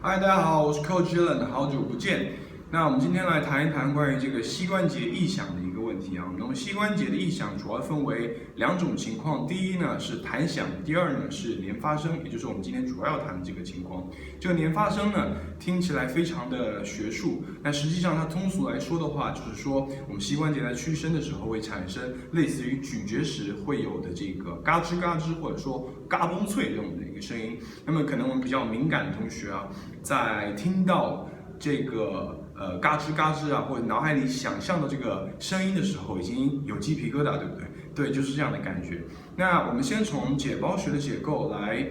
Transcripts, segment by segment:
嗨，大家好，我是 Coach Allen，好久不见。那我们今天来谈一谈关于这个膝关节异响的一个问题啊。那么膝关节的异响主要分为两种情况，第一呢是弹响，第二呢是连发声，也就是我们今天主要谈的这个情况。这个连发声呢听起来非常的学术，但实际上它通俗来说的话，就是说我们膝关节在屈伸的时候会产生类似于咀嚼时会有的这个嘎吱嘎吱，或者说嘎嘣脆这种的一个声音。那么可能我们比较敏感的同学啊，在听到这个嘎吱嘎吱啊，或者脑海里想象的这个声音的时候，已经有鸡皮疙瘩，对不对？对，就是这样的感觉。那我们先从解剖学的结构来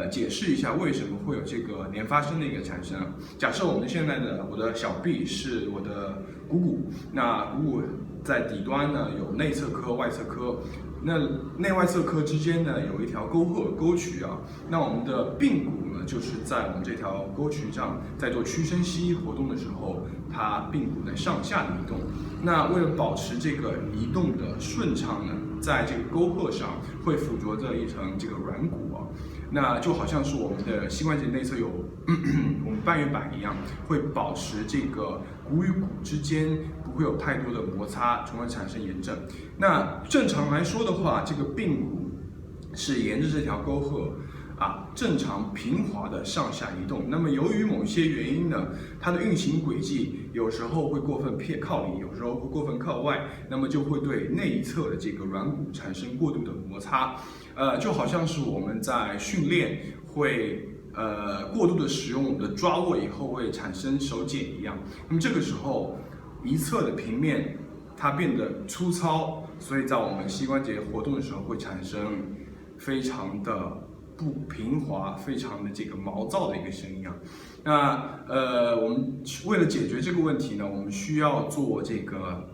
解释一下为什么会有这个连发声的一个产生。假设我们现在我的小臂是我的股骨，那股骨在底端呢有内侧髁、外侧髁。那内外侧髁之间呢有一条沟渠啊，那我们的髌骨呢就是在我们这条沟渠上，在做屈伸膝活动的时候，它髌骨在上下的移动。那为了保持这个移动的顺畅呢，在这个沟壑上会附着着一层这个软骨啊，那就好像是我们的膝关节内侧有我们半月板一样，会保持这个骨与骨之间不会有太多的摩擦，从而产生炎症。那正常来说的话，这个髌骨是沿着这条沟壑正常平滑的上下移动。那么由于某些原因呢，它的运行轨迹有时候会过分偏靠里，有时候会过分靠外，那么就会对内一侧的这个软骨产生过度的摩擦。就好像是我们在训练会过度的使用我们的抓握以后会产生手茧一样。那么这个时候一侧的平面它变得粗糙，所以在我们膝关节活动的时候会产生非常的不平滑、非常的这个毛躁的一个声音啊。那我们为了解决这个问题呢，我们需要做这个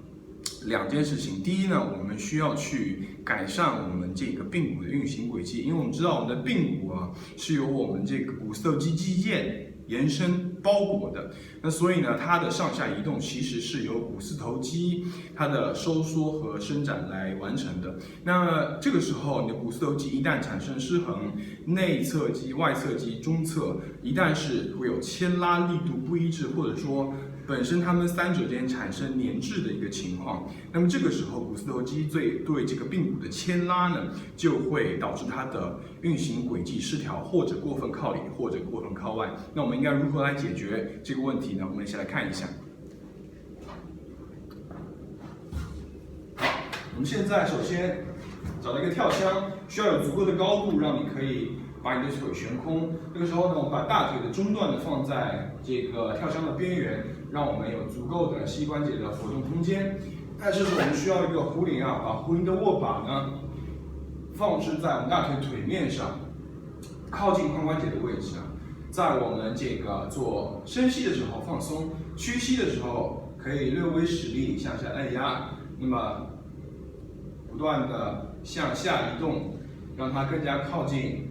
两件事情。第一呢，我们需要去改善我们这个髌骨的运行轨迹，因为我们知道我们的髌骨啊是由我们这个股四头肌肌腱延伸包裹的，那所以呢，它的上下移动其实是由股四头肌它的收缩和伸展来完成的。那这个时候，你的股四头肌一旦产生失衡，内侧肌、外侧肌、中侧一旦是会有牵拉力度不一致，或者说本身它们三者间产生粘滞的一个情况，那么这个时候股四头肌对这个髌骨的牵拉呢，就会导致它的运行轨迹失调，或者过分靠里，或者过分靠外。那我们应该如何来解决这个问题呢？我们一起来看一下。好，我们现在首先找到一个跳箱，需要有足够的高度，让你可以把你的腿悬空。这个时候呢，我们把大腿的中段呢放在这个跳箱的边缘，让我们有足够的膝关节的活动空间。但是我们需要一个壶铃啊，把壶铃的握把呢放置在我们大腿腿面上，靠近髋关节的位置啊。在我们这个做深吸的时候放松，屈膝的时候可以略微使力向下按压，那么不断的向下移动，让它更加靠近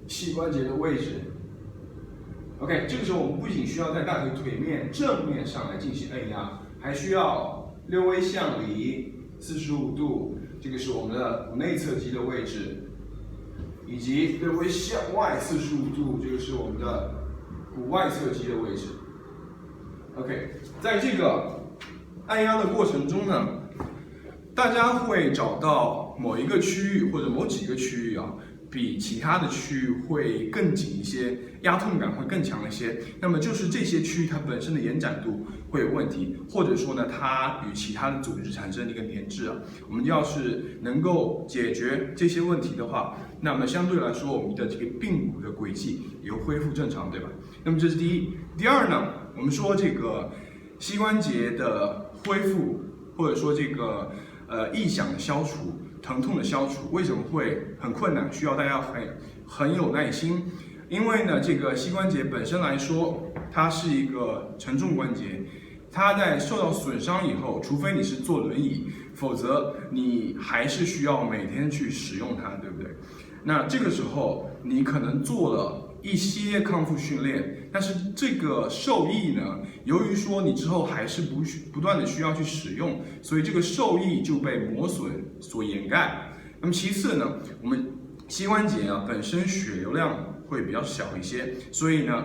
膝关节的位置。OK， 这个时候我们不仅需要在大腿腿面正面上来进行按压，还需要略微向里45度，这个是我们的内侧肌的位置。以及略微向外45度，这个是我们的股外侧肌的位置。OK， 在这个按压的过程中呢，大家会找到某一个区域或者某几个区域啊，比其他的区域会更紧一些，压痛感会更强一些。那么就是这些区域它本身的延展度会有问题，或者说呢，它与其他的组织产生一个粘滞啊。我们要是能够解决这些问题的话，那么相对来说，我们的这个髌骨的轨迹也会恢复正常，对吧？那么这是第一。第二呢，我们说这个膝关节的恢复，或者说这个异响的消除、疼痛的消除，为什么会很困难？需要大家很有耐心。因为呢，这个膝关节本身来说，它是一个承重关节，它在受到损伤以后，除非你是坐轮椅，否则你还是需要每天去使用它，对不对？那这个时候你可能做了一些康复训练，但是这个受益呢，由于说你之后还是不断的需要去使用，所以这个受益就被磨损所掩盖。那么其次呢，我们膝关节啊本身血流量会比较小一些，所以呢，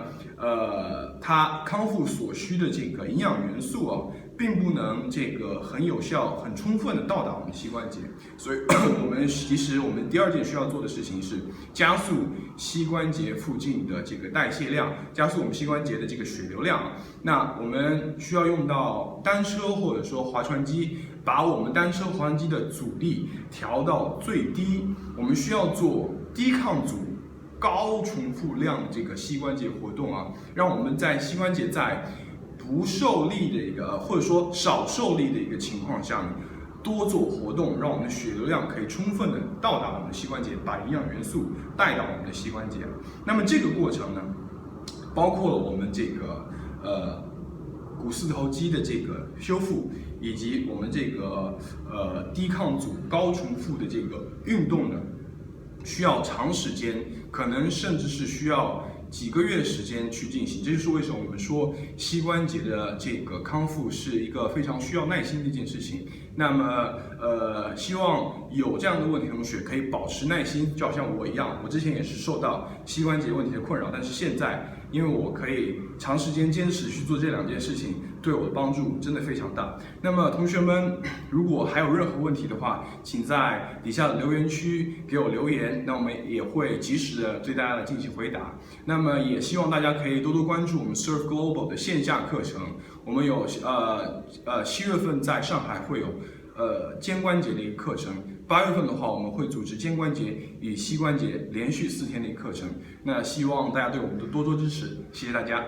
它康复所需的这个营养元素并不能这个很有效、很充分的到达我们膝关节，所以我们第二件需要做的事情是加速膝关节附近的这个代谢量，加速我们膝关节的这个血流量。那我们需要用到单车或者说划船机，把我们单车划船机的阻力调到最低。我们需要做低抗阻、高重复量的这个膝关节活动让我们在膝关节在不受力的一个或者说少受力的一个情况下多做活动，让我们的血流量可以充分的到达我们的膝关节，把营养元素带到我们的膝关节。那么这个过程呢，包括了我们这个股四头肌的这个修复，以及我们这个低抗阻、高重复的这个运动呢，需要长时间，可能甚至是需要几个月的时间去进行。这就是为什么我们说膝关节的这个康复是一个非常需要耐心的一件事情。那么希望有这样的问题的同学可以保持耐心，就好像我一样，我之前也是受到膝关节问题的困扰，但是现在因为我可以长时间坚持去做这两件事情，对我的帮助真的非常大。那么同学们，如果还有任何问题的话，请在底下的留言区给我留言，那我们也会及时的对大家来进行回答。那么也希望大家可以多多关注我们 Surf Global 的线下课程，我们有7月份在上海会有肩关节的一个课程，8月份的话我们会组织肩关节与膝关节连续4天的一个课程。那希望大家对我们的多多支持，谢谢大家。